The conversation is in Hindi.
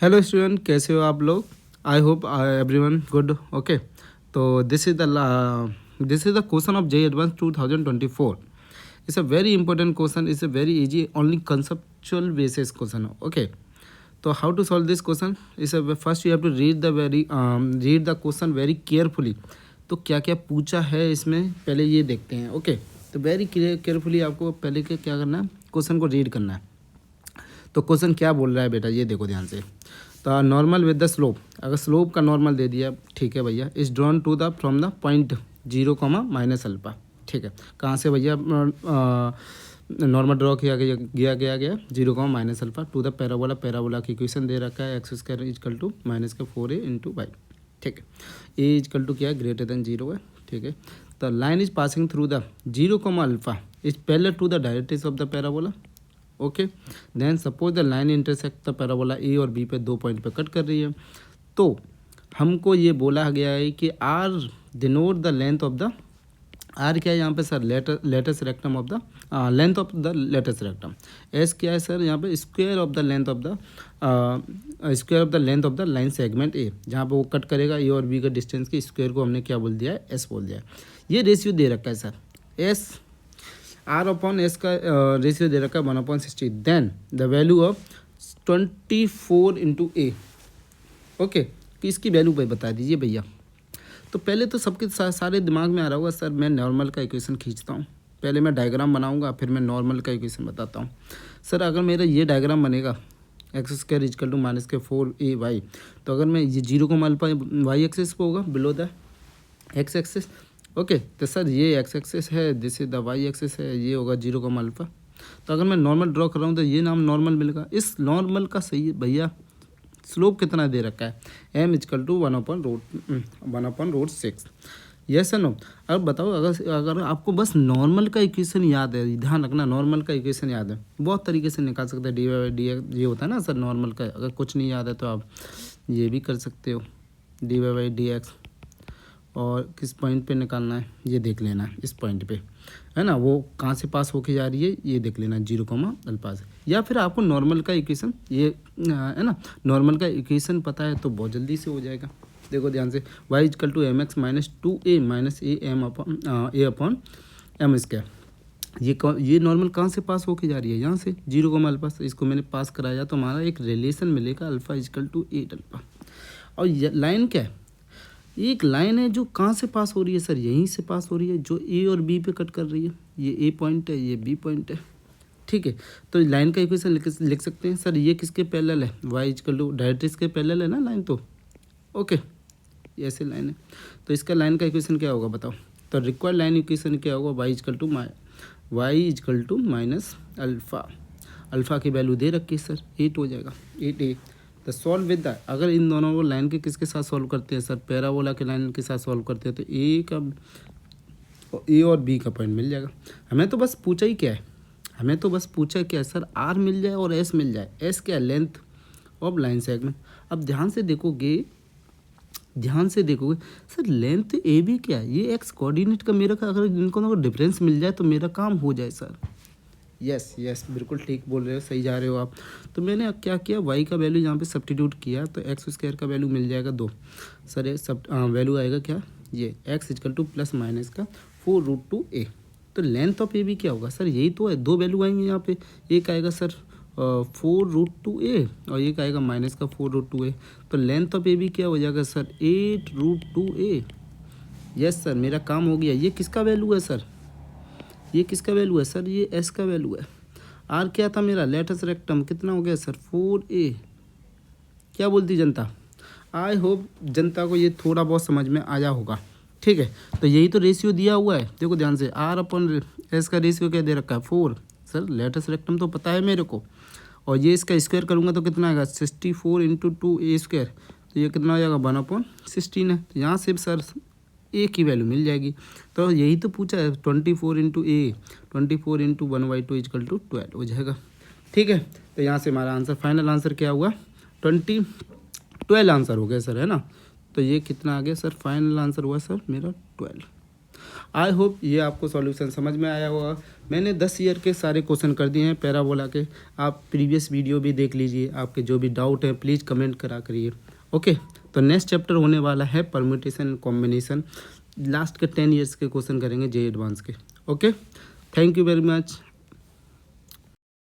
हेलो स्टूडेंट, कैसे हो आप लोग? I hope everyone good. Okay, तो this is the question of JEE advance 2024. It's a very important question. It's a very easy only conceptual basis question. Okay, तो how to solve this question is first you have to read the question very carefully. तो क्या क्या पूछा है इसमें पहले ये देखते हैं. ओके, तो वेरी केयरफुली आपको पहले क्या करना है, क्वेश्चन को रीड करना है. तो क्वेश्चन क्या बोल रहा है बेटा, ये देखो ध्यान से. तो नॉर्मल विद द स्लोप, अगर स्लोप का नॉर्मल दे दिया, ठीक है भैया, is drawn to the from the point 0, -alpha. ठीक है, कहाँ से भैया नॉर्मल ड्रॉ किया गया 0, -अल्फा टू द पैराबोला की इक्वेशन दे रखा है x² is equal to -4a into Y. ठीक है, ए इजकल टू क्या है, ग्रेटर देन 0 है. ठीक है, the line is passing through the 0, alpha is parallel to the directrix of the parabola. Okay, then suppose the line intersect the parabola A और बी पे 2 पॉइंट पे कट कर रही है. तो हमको ये बोला गया है कि R denote the length of the, R क्या है यहाँ पे sir, latus rectum of the length of the latus rectum. S क्या है सर यहाँ पे, square of the length of the line segment A, जहाँ पे वो कट करेगा ए और बी का डिस्टेंस के स्क्वायर को हमने क्या बोल दिया है, एस बोल दिया है. ये रेशियो दे रखा है sir, S R upon S का रेशियो दे रखा है 1/60. Then the value of 24 into A. Okay, कि इसकी वैल्यू भाई बता दीजिए भैया. तो पहले तो सबके सारे दिमाग में आ रहा होगा सर, मैं नॉर्मल का इक्वेशन खींचता हूँ, पहले मैं डायग्राम बनाऊंगा, फिर मैं नॉर्मल का इक्वेशन बताता हूँ. सर अगर मेरा ये डायग्राम बनेगा x² इजकल टू -4ay, तो अगर मैं ये 0, अल्फा वाई एक्सिस पे होगा, below the x axis. Okay, तो सर ये एक्स एक्सिस है, this is the y axis है, ये होगा 0, अल्फा. तो अगर मैं नॉर्मल ड्रॉ कर रहा हूँ तो ये नाम नॉर्मल मिलेगा. इस नॉर्मल का सही भैया स्लोप कितना दे रखा है, m इजकल टू 1/√6. यस है नो. अब बताओ, अगर आपको बस नॉर्मल का इक्वेशन याद है, ध्यान रखना, नॉर्मल का इक्वेशन याद है, बहुत तरीके से निकाल सकते हैं. dy/dx ये होता है ना सर नॉर्मल का. अगर कुछ नहीं याद है तो आप ये भी कर सकते हो, dy/dx. और किस पॉइंट पे निकालना है ये देख लेना, इस पॉइंट पे है ना, वो कहाँ से पास होके जा रही है ये देख लेना, 0, अल्फा से. या फिर आपको नॉर्मल का इक्वेशन ये है ना, नॉर्मल का इक्वेशन पता है तो बहुत जल्दी से हो जाएगा. देखो ध्यान से, y is equal to mx -2a - a upon m square. ये नॉर्मल कहाँ से पास होके जा रही है, यहाँ से 0, अल्फा से. इसको मैंने पास कराया तो हमारा एक रिलेशन मिलेगा, अल्फा इजकल टू 8 अल्फा. और लाइन क्या है, एक लाइन है जो कहाँ से पास हो रही है सर, यहीं से पास हो रही है, जो ए और बी पे कट कर रही है. ये ए पॉइंट है, ये बी पॉइंट है. ठीक है, तो लाइन का इक्वेशन लिख सकते हैं सर, ये किसके पैरेलल है, वाई इजकल टू डायरेक्ट्रिक्स के पैरेलल है ना लाइन. तो ओके, ये ऐसे लाइन है, तो इसका लाइन का इक्वेशन क्या होगा बताओ. तो रिक्वायर्ड लाइन इक्वेशन क्या होगा, y is equal to minus alpha. Alpha की वैल्यू दे रखी है सर, 8 हो जाएगा, 8a. तो सॉल्व विद द, अगर इन दोनों को लाइन के किसके साथ सॉल्व करते हैं सर, पैराबोला के लाइन के साथ सॉल्व करते हैं, तो ए और बी का पॉइंट मिल जाएगा. हमें तो बस पूछा ही क्या है, सर, आर मिल जाए और एस मिल जाए. एस क्या है, लेंथ ऑफ लाइन सेगमेंट. अब ध्यान से देखोगे सर, लेंथ ए बी क्या है, ये एक्स कोऑर्डिनेट का मेरा का, अगर इनको डिफरेंस मिल जाए तो मेरा काम हो जाए सर. यस बिल्कुल ठीक बोल रहे हो, सही जा रहे हो आप. तो मैंने क्या किया, y का वैल्यू यहाँ पे सब्स्टिट्यूट किया, तो x² का वैल्यू मिल जाएगा 2. सर ये सब वैल्यू आएगा क्या, ये x is equal to plus minus का 4√2a. तो लेंथ ऑफ ए भी क्या होगा सर, यही तो है, 2 वैल्यू आएंगे यहाँ पे. एक आएगा सर 4√2a और एक आएगा माइनस का 4√2a. तो लेंथ ऑफ ए भी क्या हो जाएगा सर, 8√2a. यस सर, मेरा काम हो गया. ये किसका वैल्यू है सर, ये एस का वैल्यू है. आर क्या था मेरा, लेटेस्ट रेक्टम, कितना हो गया सर, 4a. क्या बोलती जनता, आई होप जनता को ये थोड़ा बहुत समझ में आया होगा. ठीक है, तो यही तो रेशियो दिया हुआ है, देखो ध्यान से, आर अपन एस का रेशियो क्या दे रखा है, 4. सर लेटेस्ट रेक्टम तो पता है मेरे को, और ये इसका स्क्वायर करूँगा तो कितना आएगा, 64 इंटू 2a². तो ये कितना हो जाएगा, 1/16 है. तो यहाँ से सर ए की वैल्यू मिल जाएगी. तो यही तो पूछा है, 24 इंटू 1/2 इजकल टू 12 हो जाएगा. ठीक है, तो यहाँ से हमारा आंसर, फाइनल आंसर क्या हुआ, 12 आंसर हो गया सर, है ना. तो ये कितना आ गया सर, फाइनल आंसर हुआ सर मेरा 12. आई होप ये आपको सॉल्यूशन समझ में आया होगा। मैंने 10 ईयर के सारे क्वेश्चन कर दिए हैं पैराबोला के। आप प्रीवियस वीडियो भी देख लीजिए, आपके जो भी डाउट है प्लीज़ कमेंट करा करिए। ओके, तो नेक्स्ट चैप्टर होने वाला है परम्यूटेशन एंड कॉम्बिनेशन। लास्ट के 10 ईयर्स के क्वेश्चन करेंगे जे एडवांस के। Okay, thank you very much.